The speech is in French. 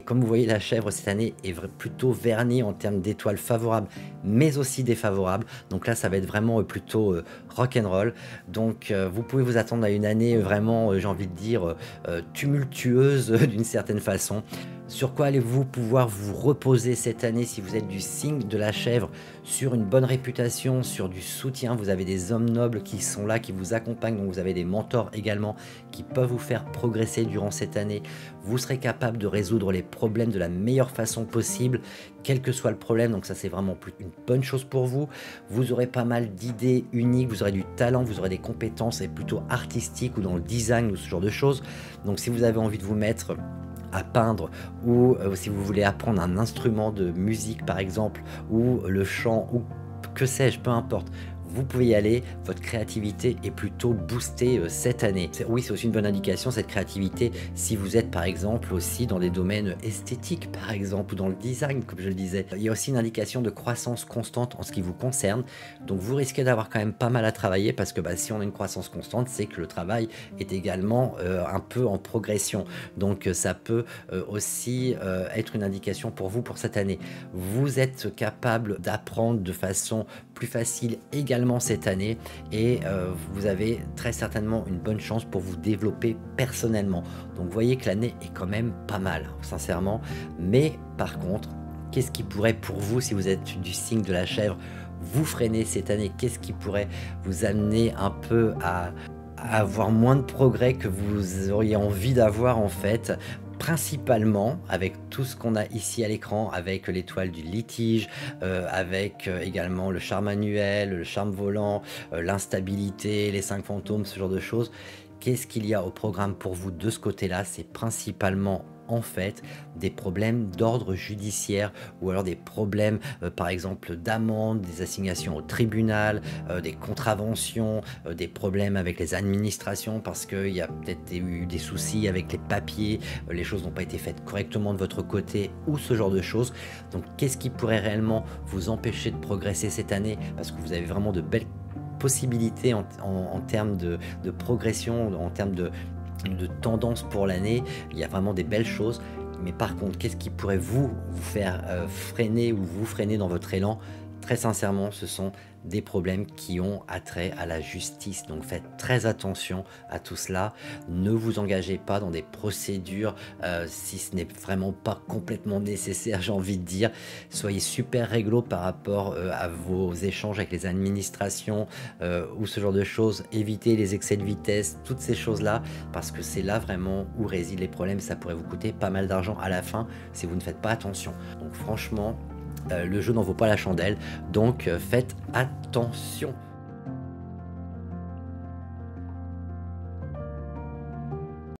Comme vous voyez, la chèvre cette année est plutôt vernie en termes d'étoiles favorables, mais aussi défavorables. Donc là, ça va être vraiment plutôt rock and roll. Donc vous pouvez vous attendre à une année vraiment, j'ai envie de dire, tumultueuse d'une certaine façon. Sur quoi allez-vous pouvoir vous reposer cette année si vous êtes du signe de la chèvre? Sur une bonne réputation, sur du soutien. Vous avez des hommes nobles qui sont là, qui vous accompagnent. Donc vous avez des mentors également qui peuvent vous faire progresser durant cette année. Vous serez capable de résoudre les problèmes de la meilleure façon possible, quel que soit le problème. Donc ça, c'est vraiment une bonne chose pour vous. Vous aurez pas mal d'idées uniques, vous aurez du talent, vous aurez des compétences et plutôt artistiques ou dans le design ou ce genre de choses. Donc si vous avez envie de vous mettre à peindre ou si vous voulez apprendre un instrument de musique par exemple, ou le chant, ou que sais-je, peu importe, vous pouvez y aller, votre créativité est plutôt boostée cette année. Oui, c'est aussi une bonne indication, cette créativité, si vous êtes par exemple aussi dans des domaines esthétiques, par exemple, ou dans le design, comme je le disais. Il y a aussi une indication de croissance constante en ce qui vous concerne, donc vous risquez d'avoir quand même pas mal à travailler, parce que si on a une croissance constante, c'est que le travail est également un peu en progression, donc ça peut aussi être une indication pour vous pour cette année. Vous êtes capable d'apprendre de façon plus facile également cette année, et vous avez très certainement une bonne chance pour vous développer personnellement. Donc vous voyez que l'année est quand même pas mal, sincèrement. Mais par contre, qu'est-ce qui pourrait pour vous, si vous êtes du signe de la chèvre, vous freiner cette année? Qu'est-ce qui pourrait vous amener un peu à avoir moins de progrès que vous auriez envie d'avoir en fait? Principalement avec tout ce qu'on a ici à l'écran, avec l'étoile du litige, avec également le charme annuel, le charme volant, l'instabilité, les 5 fantômes, ce genre de choses. Qu'est-ce qu'il y a au programme pour vous de ce côté-là? C'est principalement en fait des problèmes d'ordre judiciaire, ou alors des problèmes par exemple d'amende, des assignations au tribunal, des contraventions, des problèmes avec les administrations parce qu'il y a peut-être eu des soucis avec les papiers, les choses n'ont pas été faites correctement de votre côté, ou ce genre de choses. Donc qu'est-ce qui pourrait réellement vous empêcher de progresser cette année? Parce que vous avez vraiment de belles possibilités en termes de progression, en termes de tendance pour l'année. Il y a vraiment des belles choses. Mais par contre, qu'est-ce qui pourrait vous faire freiner, ou vous freiner dans votre élan? Très sincèrement, ce sont des problèmes qui ont attrait à la justice. Donc faites très attention à tout cela. Ne vous engagez pas dans des procédures si ce n'est vraiment pas complètement nécessaire, j'ai envie de dire. Soyez super réglo par rapport à vos échanges avec les administrations ou ce genre de choses. Évitez les excès de vitesse, toutes ces choses-là, parce que c'est là vraiment où résident les problèmes. Ça pourrait vous coûter pas mal d'argent à la fin si vous ne faites pas attention. Donc franchement, le jeu n'en vaut pas la chandelle, donc faites attention.